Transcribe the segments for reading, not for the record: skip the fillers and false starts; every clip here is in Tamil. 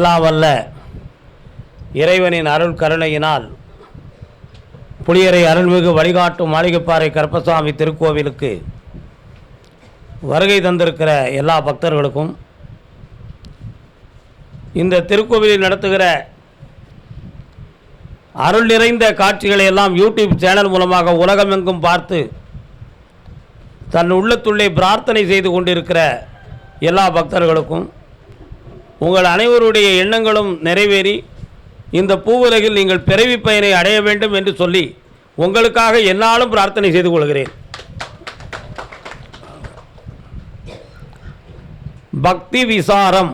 எல்லாம் வல்ல இறைவனின் அருள் கருணையினால் புளியரை அருள்மிகு வழிகாட்டும் மாளிகைப்பாறை கருப்பசாமி திருக்கோவிலுக்கு வருகை தந்திருக்கிற எல்லா பக்தர்களுக்கும், இந்த திருக்கோவிலில் நடத்துகிற அருள் நிறைந்த காட்சிகளை எல்லாம் யூடியூப் சேனல் மூலமாக உலகமெங்கும் பார்த்து தன் உள்ளத்துள்ளே பிரார்த்தனை செய்து கொண்டிருக்கிற எல்லா பக்தர்களுக்கும், உங்கள் அனைவருடைய எண்ணங்களும் நிறைவேறி இந்த பூவுலகில் நீங்கள் பிறவி பயனை அடைய வேண்டும் என்று சொல்லி உங்களுக்காக என்னாலும் பிரார்த்தனை செய்து கொள்கிறேன். பக்தி விசாரம்.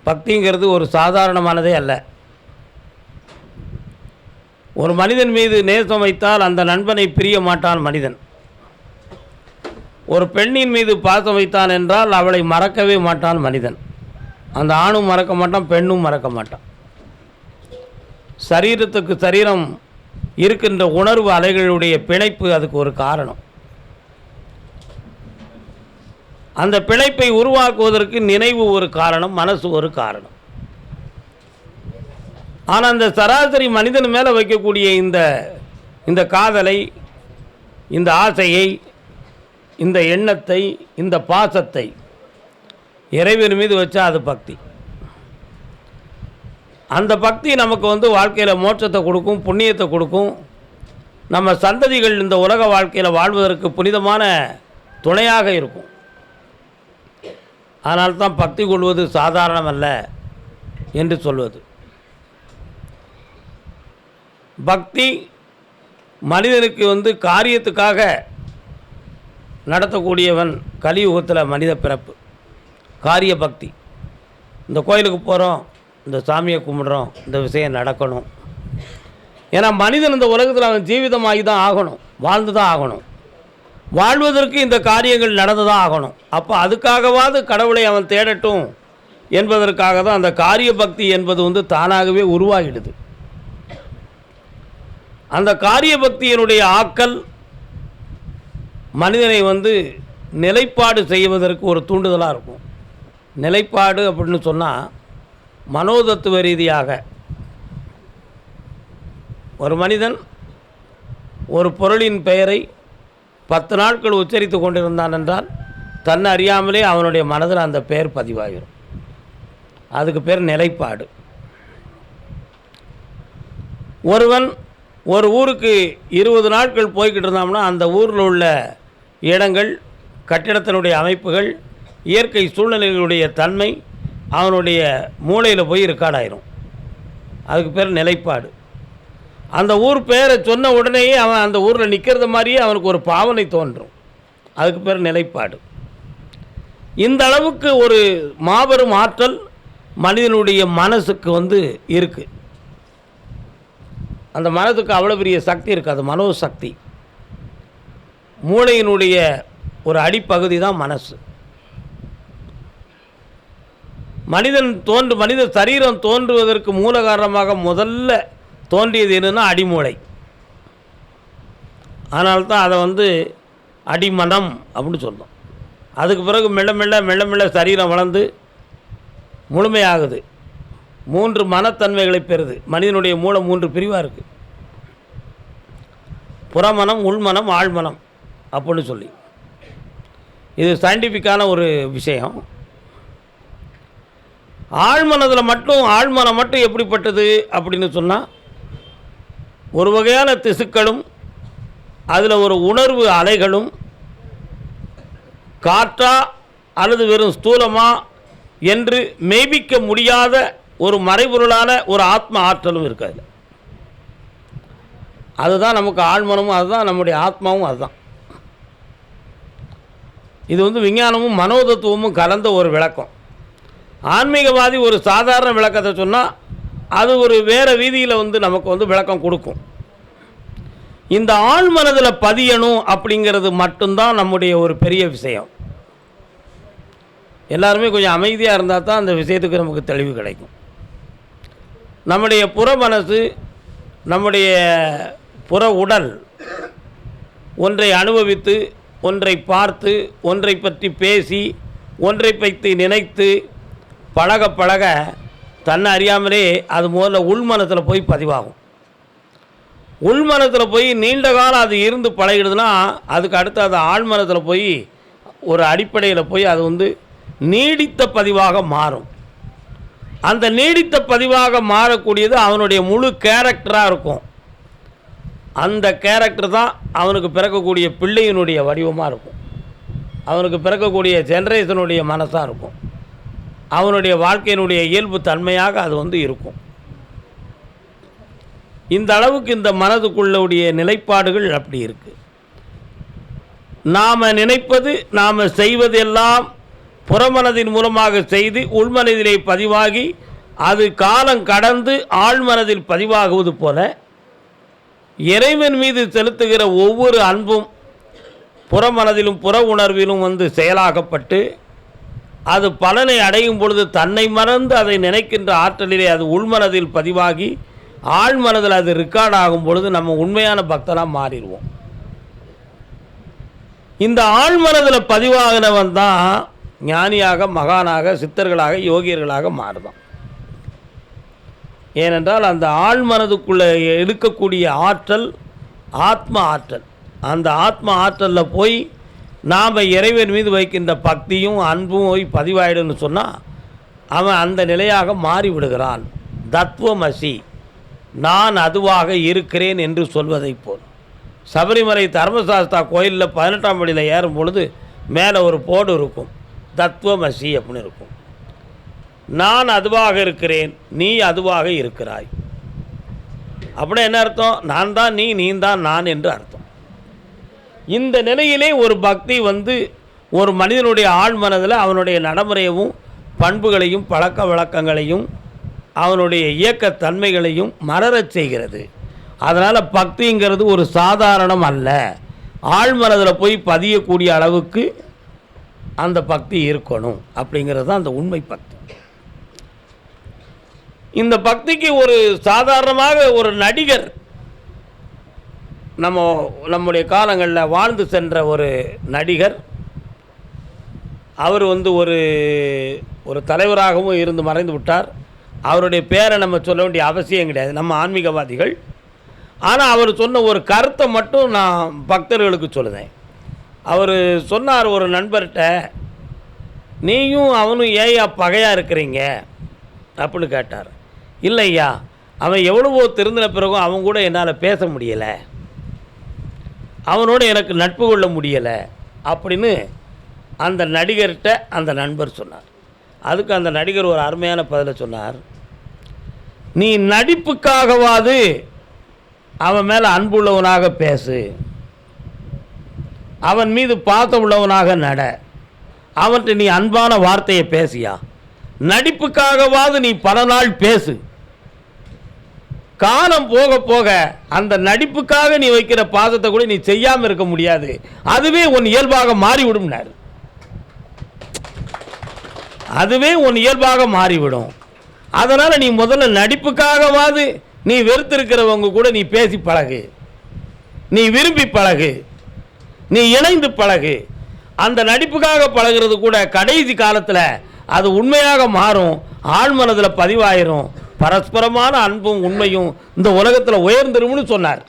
பக்திங்கிறது ஒரு சாதாரணமானதே அல்ல. ஒரு மனிதன் மீது நேசம் வைத்தால் அந்த நண்பனை பிரிய மாட்டான் மனிதன். ஒரு பெண்ணின் மீது பாசம் வைத்தான் என்றால் அவளை மறக்கவே மாட்டான் மனிதன். அந்த ஆணும் மறக்க மாட்டான், பெண்ணும் மறக்க மாட்டான். சரீரத்துக்கு சரீரம் இருக்கின்ற உணர்வு அலைகளுடைய பிணைப்பு அதுக்கு ஒரு காரணம். அந்த பிணைப்பை உருவாக்குவதற்கு நினைவு ஒரு காரணம், மனசு ஒரு காரணம். ஆனால் அந்த சராசரி மனிதன் மேலே வைக்கக்கூடிய இந்த காதலை, இந்த ஆசையை, இந்த எண்ணத்தை, இந்த பாசத்தை இறைவன் மீது வச்சா அது பக்தி. அந்த பக்தி நமக்கு வாழ்க்கையில் மோட்சத்தை கொடுக்கும், புண்ணியத்தை கொடுக்கும். நம்ம சந்ததிகள் இந்த உலக வாழ்க்கையில் வாழ்வதற்கு புனிதமான துணையாக இருக்கும். அதனால்தான் பக்தி கொள்வது சாதாரணமல்ல என்று சொல்வது. பக்தி மனிதனுக்கு காரியத்துக்காக நடத்தக்கூடியவன் கலியுகத்தில் மனித பிறப்பு. காரிய பக்தி. இந்த கோயிலுக்கு போகிறோம், இந்த சாமியை கும்பிட்றோம், இந்த விஷயம் நடக்கணும். ஏன்னா மனிதன் இந்த உலகத்தில் அவன் ஜீவிதமாகி தான் ஆகணும், வாழ்ந்து தான் ஆகணும். வாழ்வதற்கு இந்த காரியங்கள் நடந்து தான் ஆகணும். அப்போ அதுக்காகவாது கடவுளை அவன் தேடட்டும் என்பதற்காக தான் அந்த காரிய பக்தி என்பது தானாகவே உருவாகிடுது. அந்த காரிய பக்தியினுடைய ஆக்கல் மனிதனை நிலைப்பாடு செய்வதற்கு ஒரு தூண்டுதலாக இருக்கும். நிலைப்பாடு அப்படின்னு சொன்னால் மனோதத்துவ ரீதியாக ஒரு மனிதன் ஒரு பொருளின் பெயரை 10 நாட்கள் உச்சரித்து கொண்டிருந்தான் என்றால் தன்னை அறியாமலே அவனுடைய மனதில் அந்த பெயர் பதிவாகிடும். அதுக்கு பேர் நிலைப்பாடு. ஒருவன் ஒரு ஊருக்கு 20 நாட்கள் போய்கிட்டு இருந்தான்னா அந்த ஊரில் உள்ள இடங்கள், கட்டிடத்தினுடைய அமைப்புகள், இயற்கை சூழ்நிலைகளுடைய தன்மை அவனுடைய மூளையில் போய் ரெக்கார்டாயிரும். அதுக்கு பேர் நிலைப்பாடு. அந்த ஊர் பேரை சொன்ன உடனேயே அவன் அந்த ஊரில் நிற்கிறது மாதிரியே அவனுக்கு ஒரு பாவனை தோன்றும். அதுக்கு பேர் நிலைப்பாடு. இந்த அளவுக்கு ஒரு மாபெரும் ஆற்றல் மனிதனுடைய மனசுக்கு இருக்குது. அந்த மனதுக்கு அவ்வளோ பெரிய சக்தி இருக்குது. அது மனோசக்தி. மூளையினுடைய ஒரு அடிப்பகுதி தான் மனசு. மனித சரீரம் தோன்றுவதற்கு மூல காரணமாக முதல்ல தோன்றியது என்னன்னா அடிமூளை. அதனால்தான் அதை அடிமனம் அப்படின்னு சொல்லும். அதுக்கு பிறகு மெல்ல மெல்ல சரீரம் வளர்ந்து முழுமையாகுது. 3 மனத்தன்மைகளை பெறுது. மனிதனுடைய மூளை 3 பிரிவாக இருக்குது. புறமனம், உள்மனம், ஆழ்மனம் அப்படின்னு சொல்லி. இது சயின்டிஃபிக்கான ஒரு விஷயம். ஆழ்மனம் மட்டும் எப்படிப்பட்டது அப்படின்னு சொன்னால், ஒரு வகையான திசுக்களும் அதில் ஒரு உணர்வு அலைகளும், காற்றா அல்லது வெறும் ஸ்தூலமா என்று மெய்ப்பிக்க முடியாத ஒரு மறைபொருளான ஒரு ஆத்ம ஆற்றலும் இருக்காது. அதுதான் நமக்கு ஆழ்மனமும், அதுதான் நம்முடைய ஆத்மாவும். அதுதான் இது விஞ்ஞானமும் மனோதத்துவமும் கலந்த ஒரு விளக்கம். ஆன்மீகவாதி ஒரு சாதாரண விளக்கத்தை சொன்னால் அது ஒரு வேறு வீதியில் நமக்கு விளக்கம் கொடுக்கும். இந்த ஆழ்மனதில் பதியணும் அப்படிங்கிறது மட்டும்தான் நம்முடைய ஒரு பெரிய விஷயம். எல்லாருமே கொஞ்சம் அமைதியாக இருந்தால் தான் அந்த விஷயத்துக்கு நமக்கு தெளிவு கிடைக்கும். நம்முடைய புற மனசு, நம்முடைய புற உடல் ஒன்றை அனுபவித்து, ஒன்றை பார்த்து, ஒன்றை பற்றி பேசி, ஒன்றை பற்றி நினைத்து பழக பழக தன்னை அறியாமலே அது முதல்ல உள்மனத்தில் போய் பதிவாகும். உள்மனத்தில் போய் நீண்ட காலம் அது இருந்து பழகிடுதுன்னா அதுக்கு அடுத்து அது ஆழ்மனத்தில் போய் ஒரு அடிப்படையில் போய் அது நீடித்த பதிவாக மாறும். அந்த நீடித்த பதிவாக மாறக்கூடியது அவனுடைய முழு கேரக்டராக இருக்கும். அந்த கேரக்டர் தான் அவனுக்கு பிறக்கக்கூடிய பிள்ளையினுடைய வடிவமாக இருக்கும். அவனுக்கு பிறக்கக்கூடிய ஜெனரேஷனுடைய மனசாக இருக்கும். அவனுடைய வாழ்க்கையினுடைய இயல்பு தன்மையாக அது இருக்கும். இந்த அளவுக்கு இந்த மனதுக்குள்ளுடைய நிலைப்பாடுகள் அப்படி இருக்குது. நாம் நினைப்பது நாம் செய்வது எல்லாம் புறமனதின் மூலமாக செய்து உள்மனதிலே பதிவாகி அது காலம் கடந்து ஆழ்மனதில் பதிவாகுவது போல இறைவன் மீது செலுத்துகிற ஒவ்வொரு அன்பும் புறமனதிலும் புற உணர்விலும் செயலாகப்பட்டு அது பலனை அடையும் பொழுது தன்னை மறந்து அதை நினைக்கின்ற ஆற்றலிலே அது உள்மனதில் பதிவாகி ஆழ்மனதில் அது ரெக்கார்ட் ஆகும் பொழுது நம்ம உண்மையான பக்தனாக மாறிடுவோம். இந்த ஆழ்மனதில் பதிவாகினவன் தான் ஞானியாக, மகானாக, சித்தர்களாக, யோகியர்களாக மாறுதான். ஏனென்றால் அந்த ஆழ்மனதுக்குள்ளே எடுக்கக்கூடிய ஆற்றல் ஆத்ம ஆற்றல். அந்த ஆத்ம ஆற்றலில் போய் நாம் இறைவன் மீது வைக்கின்ற பக்தியும் அன்பும் போய் பதிவாயிடுன்னு சொன்னால் அவன் அந்த நிலையாக மாறிவிடுகிறான். தத்துவமசி, நான் அதுவாக இருக்கிறேன் என்று சொல்வதை போல். சபரிமலை தர்மசாஸ்தா கோயிலில் 18ஆம் படியில் ஏறும் பொழுது மேலே ஒரு போர்டு இருக்கும், தத்துவமசி அப்படின்னு இருக்கும். நான் அதுவாக இருக்கிறேன், நீ அதுவாக இருக்கிறாய். அப்படின்னா என்ன அர்த்தம்? நான் தான் நீ, நீ தான் நான் என்று அர்த்தம். இந்த நிலையிலே ஒரு பக்தி ஒரு மனிதனுடைய ஆழ்மனதில் அவனுடைய நடைமுறையும் பண்புகளையும் பழக்க வழக்கங்களையும் அவனுடைய இயக்கத்தன்மைகளையும் மலரச் செய்கிறது. அதனால் பக்திங்கிறது ஒரு சாதாரணம் அல்ல. ஆழ்மனதில் போய் பதியக்கூடிய அளவுக்கு அந்த பக்தி இருக்கணும். அப்படிங்கிறது தான் அந்த உண்மை பக்தி. இந்த பக்திக்கு ஒரு சாதாரணமாக ஒரு நடிகர் நம்முடைய காலங்களில் வாழ்ந்து சென்ற ஒரு நடிகர், அவர் ஒரு தலைவராகவும் இருந்து மறைந்து விட்டார். அவருடைய பேரை நம்ம சொல்ல வேண்டிய அவசியம் கிடையாது, நம்ம ஆன்மீகவாதிகள். ஆனால் அவர் சொன்ன ஒரு கருத்தை மட்டும் நான் பக்தர்களுக்கு சொல்லுதேன். அவர் சொன்னார் ஒரு நண்பர்கிட்ட, நீயும் அவனும் ஏயா பகையாக இருக்கிறீங்க அப்படின்னு கேட்டார். இல்லையா, அவன் எவ்வளவோ திருந்தின பிறகும் அவன் கூட என்னால் பேச முடியலை, அவனோடு எனக்கு நட்பு கொள்ள முடியலை அப்படின்னு அந்த நடிகர்கிட்ட அந்த நண்பர் சொன்னார். அதுக்கு அந்த நடிகர் ஒரு அருமையான பதிலை சொன்னார். நீ நடிப்புக்காகவாது அவன் மேலே அன்புள்ளவனாக பேசு, அவன் மீது பாசம் உள்ளவனாக நட, அவன்கிட்ட நீ அன்பான வார்த்தையை பேசியா. நடிப்புக்காகவாது நீ பல நாள் பேசு, காலம் போக போக அந்த நடிப்புக்காக நீ வைக்கிற பாசத்தை கூட நீ செய்யாமல் இருக்க முடியாது, அதுவே உன் இயல்பாக மாறிவிடும். அதுவே உன் இயல்பாக மாறிவிடும். அதனால் நீ முதல்ல நடிப்புக்காகவாது நீ வெறுத்திருக்கிறவங்க கூட நீ பேசி பழகு, நீ விரும்பி பழகு, நீ இணைந்து பழகு. அந்த நடிப்புக்காக பழகிறது கூட கடைசி காலத்தில் அது உண்மையாக மாறும், ஆழ்மனதில் பதிவாயிரும். பரஸ்பரமான அன்பும் உண்மையும் இந்த உலகத்தில் உயர்ந்துரும்னு சொன்னார்.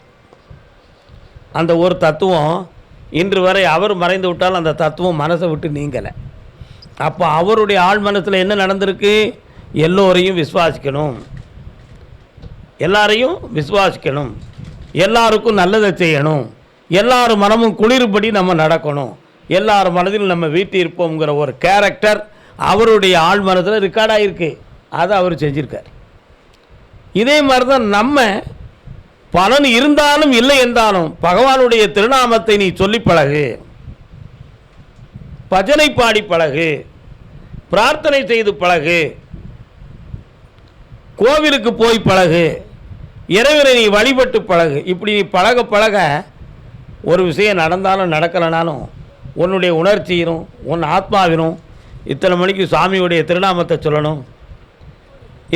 அந்த ஒரு தத்துவம் இன்று வரை அவர் மறைந்து விட்டால் அந்த தத்துவம் மனசை விட்டு நீங்கலை. அப்போ அவருடைய ஆழ்மனத்தில் என்ன நடந்திருக்கு? எல்லோரையும் விசுவாசிக்கணும், எல்லாரையும் விசுவாசிக்கணும், எல்லாருக்கும் நல்லதை செய்யணும், எல்லாரும் மனமும் குளிர்படி நம்ம நடக்கணும், எல்லாரும் மனதில் நம்ம வீட்டு இருப்போங்கிற ஒரு கேரக்டர் அவருடைய ஆழ்மனத்தில் ரெக்கார்டாகிருக்கு. அதை அவர் செஞ்சுருக்கார். இதே மாதிரி தான் நம்ம பலன் இருந்தாலும் இல்லை என்றாலும் பகவானுடைய திருநாமத்தை நீ சொல்லி பழகு, பஜனை பாடி பழகு, பிரார்த்தனை செய்து பழகு, கோவிலுக்கு போய் பழகு, இறைவனை நீ வழிபட்டு பழகு. இப்படி நீ பழக பழக ஒரு விஷயம் நடந்தாலும் நடக்கலைனாலும் உன்னுடைய உணர்ச்சியிலும் உன் ஆத்மாவினும் இத்தனை மணிக்கு சாமியுடைய திருநாமத்தை சொல்லணும்,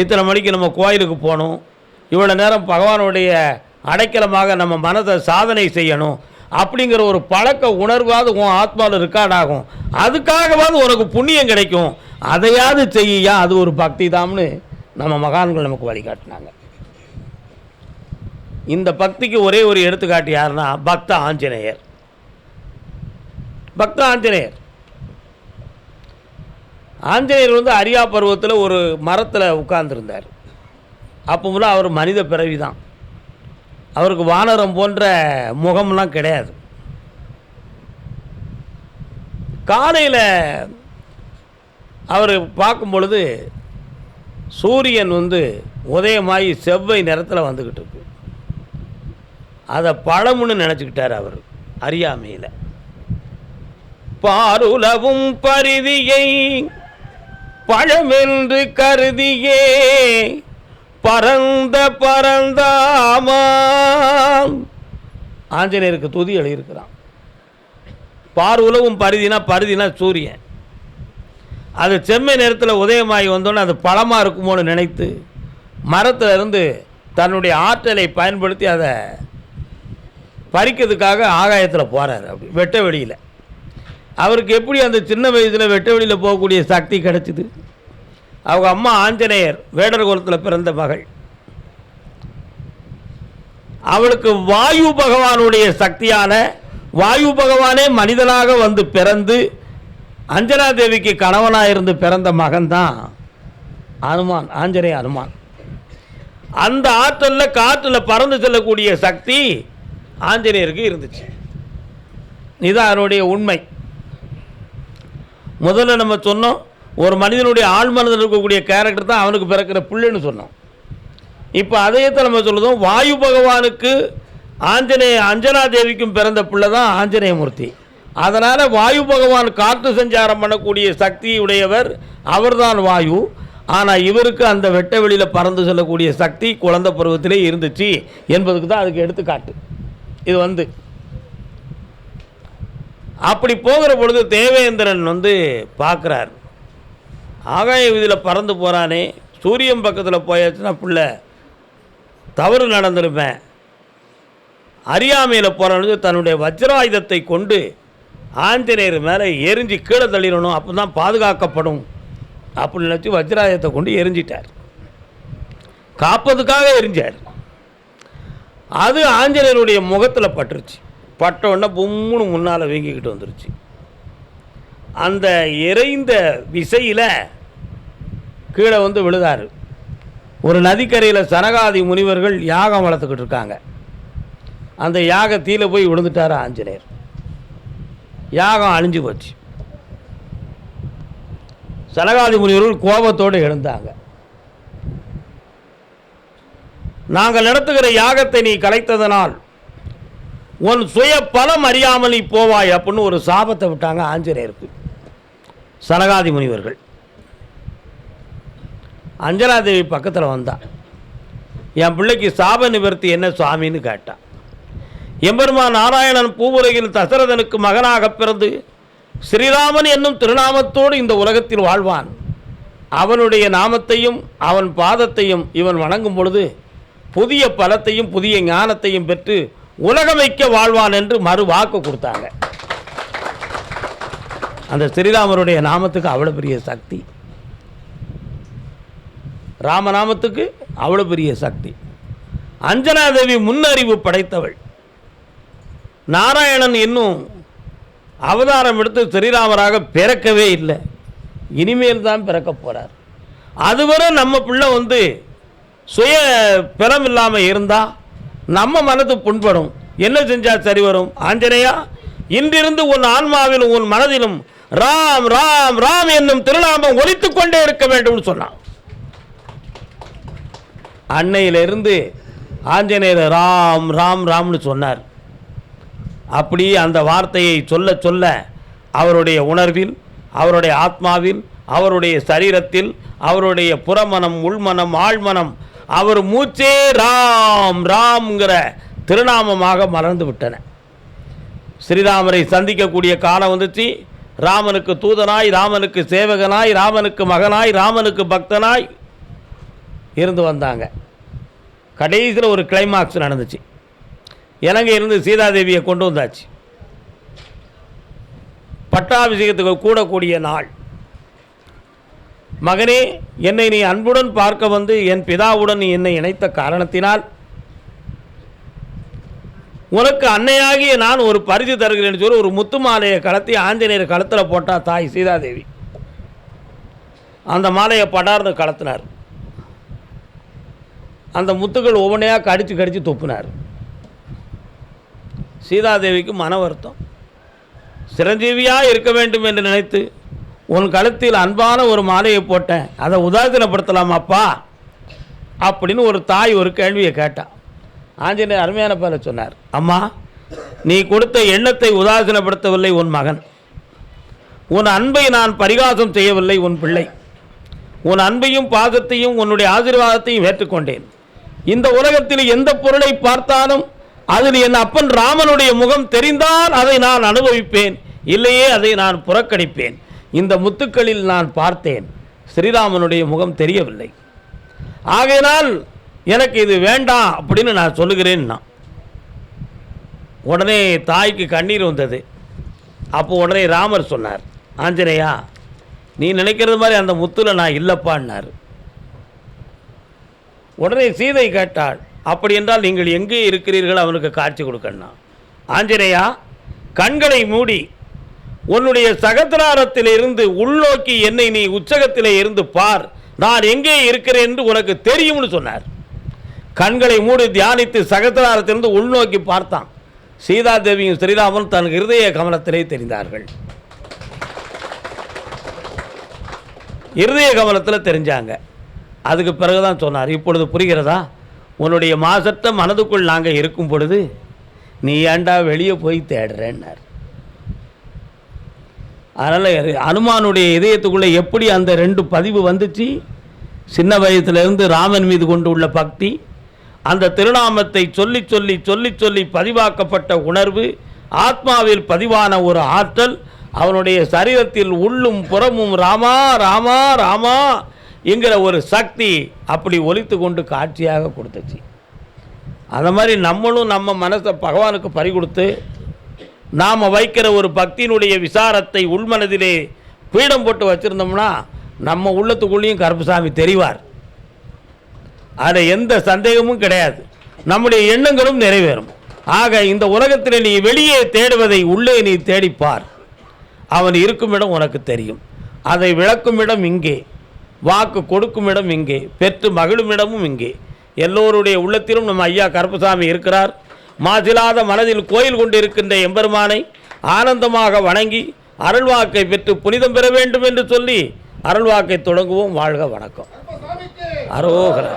இத்தனை மணிக்கு நம்ம கோயிலுக்கு போகணும், இவ்வளோ நேரம் பகவானுடைய அடைக்கலமாக நம்ம மனதை சாதனை செய்யணும் அப்படிங்கிற ஒரு பழக்க உணர்வாவது உன் ஆத்மாவில் ரெக்கார்ட் ஆகும். அதுக்காகவாது உனக்கு புண்ணியம் கிடைக்கும், அதையாவது செய்யா, அது ஒரு பக்தி தான்னு நம்ம மகான்கள் நமக்கு வழிகாட்டினாங்க. இந்த பக்திக்கு ஒரே ஒரு எடுத்துக்காட்டு யாருன்னா பக்த ஆஞ்சநேயர். பக்த ஆஞ்சநேயர் ஆஞ்சநேயர் அரியா பருவத்தில் ஒரு மரத்தில் உட்கார்ந்துருந்தார். அப்போ முதல்ல அவர் மனித பிறவி தான். அவருக்கு வானரம் போன்ற முகம்லாம் கிடையாது. காலையில் அவர் பார்க்கும் பொழுது சூரியன் உதயமாகி செவ்வாய் நிறத்தில் வந்துக்கிட்டு இருக்கு. அதை பழமுன்னு நினச்சிக்கிட்டார் அவர் அறியாமையில். பாருலவும் பரிதியை பழமென்று கருதியே பரந்த பரந்தாமா ஆஞ்சநேயருக்கு துதி எழுதியிருக்கிறான். பார் உலவும் பருதினா சூரியன். அது செம்மை நேரத்தில் உதயமாகி வந்தோன்னே அது பழமாக இருக்குமோன்னு நினைத்து மரத்தில் இருந்து தன்னுடைய ஆற்றலை பயன்படுத்தி அதை பறிக்கிறதுக்காக ஆகாயத்தில் போகிறார். அப்படி வெட்ட வெளியில் அவருக்கு எப்படி அந்த சின்ன வயசில் வெட்ட வெளியில் போகக்கூடிய சக்தி கிடச்சிது? அவங்க அம்மா ஆஞ்சநேயர் வேடர் குலத்தில் பிறந்த மகள். அவளுக்கு வாயு பகவானுடைய சக்தியான வாயு பகவானே மனிதனாக பிறந்து அஞ்சனா தேவிக்கு கணவனாக இருந்து பிறந்த மகன்தான் அனுமான், ஆஞ்சநேய அனுமான். அந்த ஆற்றலில் காற்றில் பறந்து செல்லக்கூடிய சக்தி ஆஞ்சநேயருக்கு இருந்துச்சு. இதுதான் அதனுடைய உண்மை. முதல்ல நம்ம சொன்னோம், ஒரு மனிதனுடைய ஆழ் மனதில் இருக்கக்கூடிய கேரக்டர் தான் அவனுக்கு பிறக்கிற பிள்ளைன்னு சொன்னோம். இப்போ அதையத்தை நம்ம சொல்லுதோம், வாயு பகவானுக்கு அஞ்சனா தேவிக்கும் பிறந்த பிள்ளை தான் ஆஞ்சநேயமூர்த்தி. அதனால் வாயு பகவான் காற்று சஞ்சாரம் பண்ணக்கூடிய சக்தியுடையவர் அவர்தான் வாயு. ஆனால் இவருக்கு அந்த வெட்ட வெளியில் பறந்து செல்லக்கூடிய சக்தி குழந்தை பருவத்திலே இருந்துச்சு என்பதுக்கு தான் அதுக்கு எடுத்துக்காட்டு. இது அப்படி போகிற பொழுது தேவேந்திரன் பார்க்குறார், ஆகாய வீதியில் பறந்து போகிறானே, சூரியன் பக்கத்தில் போயாச்சுன்னா பிள்ளை தவறு நடந்திருப்பேன், அறியாமையில் போகிறான்னு தன்னுடைய வஜ்ராயுதத்தை கொண்டு ஆஞ்சநேயர் மேலே எரிஞ்சு கீழே தள்ளிடணும், அப்போ தான் பாதுகாக்கப்படும் அப்படின்னு நினச்சி வஜ்ராயுதத்தை கொண்டு எரிஞ்சிட்டார். காப்பதுக்காக எரிஞ்சார். அது ஆஞ்சநேயருடைய முகத்தில் பட்டுருச்சு. பட்ட உடனே பொம்முன்னு முன்னால் வீங்கிக்கிட்டு வந்துருச்சு. அந்த எரிந்த விசையில் கீழே விழுதார். ஒரு நதிக்கரையில் சனகாதி முனிவர்கள் யாகம் வளர்த்துக்கிட்டு இருக்காங்க. அந்த யாகத்தீயில் போய் விழுந்துட்டார் ஆஞ்சநேயர். யாகம் அழிஞ்சு போச்சு. சனகாதி முனிவர்கள் கோபத்தோடு எழுந்தாங்க. நாங்கள் நடத்துகிற யாகத்தை நீ கலைத்ததனால் உன் சுய பலம் அறியாமல் நீ போவாய் அப்படின்னு ஒரு சாபத்தை விட்டாங்க ஆஞ்சநேயருக்கு சனகாதி முனிவர்கள். அஞ்சனாதேவி பக்கத்தில் வந்தா, என் பிள்ளைக்கு சாப நிவர்த்தி என்ன சுவாமின்னு கேட்டான். எம்பெருமான் நாராயணன் பூவுலகில் தசரதனுக்கு மகனாக பிறந்து ஸ்ரீராமன் என்னும் திருநாமத்தோடு இந்த உலகத்தில் வாழ்வான். அவனுடைய நாமத்தையும் அவன் பாதத்தையும் இவன் வணங்கும் பொழுது புதிய பலத்தையும் புதிய ஞானத்தையும் பெற்று உலகமைக்க வாழ்வான் என்று மறு வாக்கு கொடுத்தாங்க. அந்த ஸ்ரீராமருடைய நாமத்துக்கு அவ்வளோ பெரிய சக்தி, ராமநாமத்துக்கு அவ்வளோ பெரிய சக்தி. அஞ்சனாதேவி முன்னறிவு படைத்தவள். நாராயணன் இன்னும் அவதாரம் எடுத்து ஸ்ரீராமராக பிறக்கவே இல்லை, இனிமேல் தான் பிறக்க போகிறார். அதுவரை நம்ம பிள்ளை சுய பலம் இல்லாமல் இருந்தால் நம்ம மனது புண்படும். என்ன செஞ்சால் சரி வரும்? ஆஞ்சநேயா, இன்றிருந்து உன் ஆன்மாவிலும் உன் மனதிலும் ராம் ராம் ராம் என்னும் திருநாமம் ஒலித்து கொண்டே இருக்க வேண்டும் சொன்னான். அன்னையிலிருந்து ஆஞ்சநேயர் ராம் ராம் ராம்னு சொன்னார். அப்படி அந்த வார்த்தையை சொல்ல சொல்ல அவருடைய உணர்வில், அவருடைய ஆத்மாவில், அவருடைய சரீரத்தில், அவருடைய புறமனம், உள்மனம், ஆழ்மனம், அவர் மூச்சே ராம் ராம்ங்கிற திருநாமமாக மலர்ந்து விட்டன. ஸ்ரீராமரை சந்திக்கக்கூடிய காலம் வந்துச்சு. ராமனுக்கு தூதனாய், ராமனுக்கு சேவகனாய், ராமனுக்கு மகனாய், ராமனுக்கு பக்தனாய் இருந்து வந்தாங்க. கடைசியில் ஒரு கிளைமாக்ஸ் நடந்துச்சு. இலங்கையிலிருந்து சீதாதேவியை கொண்டு வந்தாச்சு. பட்டாபிஷேகத்துக்கு கூடக்கூடிய நாள். மகனே, என்னை நீ அன்புடன் பார்க்க வந்து என் பிதாவுடன் நீ என்னை இணைத்த காரணத்தினால் உனக்கு அன்னையாகிய நான் ஒரு பரிசு தருகிறேன்னு சொல்லி ஒரு முத்து மாலையை கலத்தி ஆஞ்சநேயர் கழுத்தில் போட்டா தாய் சீதாதேவி. அந்த மாலையை படார்ந்து கலத்தினார். அந்த முத்துக்கள் ஒவ்வொன்றையாக கடித்து கடித்து துப்பினார். சீதாதேவிக்கு மன வருத்தம். சிரஞ்சீவியாக இருக்க வேண்டும் என்று நினைத்து உன் கழுத்தில் அன்பான ஒரு மாலையை போட்டேன், அதை உதாசீனப்படுத்தலாமாப்பா அப்படின்னு ஒரு தாய் ஒரு கேள்வியை கேட்டான். ஆஞ்சநேயர் அருமையான பேரை சொன்னார். அம்மா, நீ கொடுத்த எண்ணத்தை உதாசீனப்படுத்தவில்லை உன் மகன். உன் அன்பை நான் பரிகாசம் செய்யவில்லை உன் பிள்ளை. உன் அன்பையும் பாசத்தையும் உன்னுடைய ஆசீர்வாதத்தையும் ஏற்றுக்கொண்டேன். இந்த உலகத்தில் எந்த பொருளை பார்த்தாலும் அதில் என் அப்பன் ராமனுடைய முகம் தெரிந்தால் அதை நான் அனுபவிப்பேன், இல்லையே அதை நான் புறக்கணிப்பேன். இந்த முத்துக்களில் நான் பார்த்தேன், ஸ்ரீராமனுடைய முகம் தெரியவில்லை. ஆகையினால் எனக்கு இது வேண்டாம் அப்படின்னு நான் சொல்லுகிறேன்னா. உடனே தாய்க்கு கண்ணீர் வந்தது. அப்போ உடனே ராமர் சொன்னார், ஆஞ்சநேயா, நீ நினைக்கிறது மாதிரி அந்த முத்துல நான் இல்லைப்பான்னார். உடனே சீதை கேட்டாள், அப்படி என்றால் நீங்கள் எங்கே இருக்கிறீர்கள், அவனுக்கு காட்சி கொடுக்கணும். ஆஞ்சநேயா, கண்களை மூடி உன்னுடைய சகசிராரத்திலிருந்து உள்நோக்கி என்னை நீ உச்சகத்திலே இருந்து பார், நான் எங்கே இருக்கிறேன் என்று உனக்கு தெரியும்னு சொன்னார். கண்களை மூடி தியானித்து சகசிராரத்திலிருந்து உள்நோக்கி பார்த்தான். சீதாதேவியும் ஸ்ரீராமன் தன் இருதய கமலத்திலே தெரிந்தார்கள். இருதய கமலத்தில் தெரிஞ்சாங்க. அதுக்கு பிறகுதான் சொன்னார், இப்பொழுது புரிகிறதா, உன்னுடைய மாசற்ற மனதுக்குள் நாங்கள் இருக்கும் பொழுது நீ ஏண்டா வெளியே போய் தேடுறேன்னார். அதனால் அனுமானுடைய இதயத்துக்குள்ளே எப்படி அந்த 2 பதிவு வந்துச்சு, சின்ன வயசுலேருந்து ராமன் மீது கொண்டு உள்ள பக்தி, அந்த திருநாமத்தை சொல்லி சொல்லி சொல்லி சொல்லி பதிவாக்கப்பட்ட உணர்வு, ஆத்மாவில் பதிவான ஒரு ஆற்றல், அவனுடைய சரீரத்தில் உள்ளும் புறமும் ராமா ராமா ராமா என்கிற ஒரு சக்தி அப்படி ஒலித்து கொண்டு காட்சியாக கொடுத்துச்சு. அந்த மாதிரி நம்மளும் நம்ம மனசை பகவானுக்கு பறி கொடுத்து நாம் வைக்கிற ஒரு பக்தியினுடைய விசாரத்தை உள்மனதிலே பீடம் போட்டு வச்சுருந்தோம்னா நம்ம உள்ளத்துக்குள்ளேயும் கருப்பசாமி தெரிவார். அதில் எந்த சந்தேகமும் கிடையாது. நம்முடைய எண்ணங்களும் நிறைவேறும். ஆக இந்த உலகத்தில் நீ வெளியே தேடுவதை உள்ளே நீ தேடிப்பார், அவன் இருக்கும் இடம் உனக்கு தெரியும். அதை விளக்கும் இடம் இங்கே, வாக்கு கொடுக்கும் இடம் இங்கே, பெற்று மகிழும் இடமும் இங்கே. எல்லோருடைய உள்ளத்திலும் நம்ம ஐயா கருப்பசாமி இருக்கிறார். மாசிலாத மனதில் கோயில் கொண்டு இருக்கின்ற எம்பெருமானை ஆனந்தமாக வணங்கி அருள்வாக்கை பெற்று புனிதம் பெற வேண்டும் என்று சொல்லி அருள்வாக்கை தொடங்குவோம். வாழ்க, வணக்கம், அரோகரா.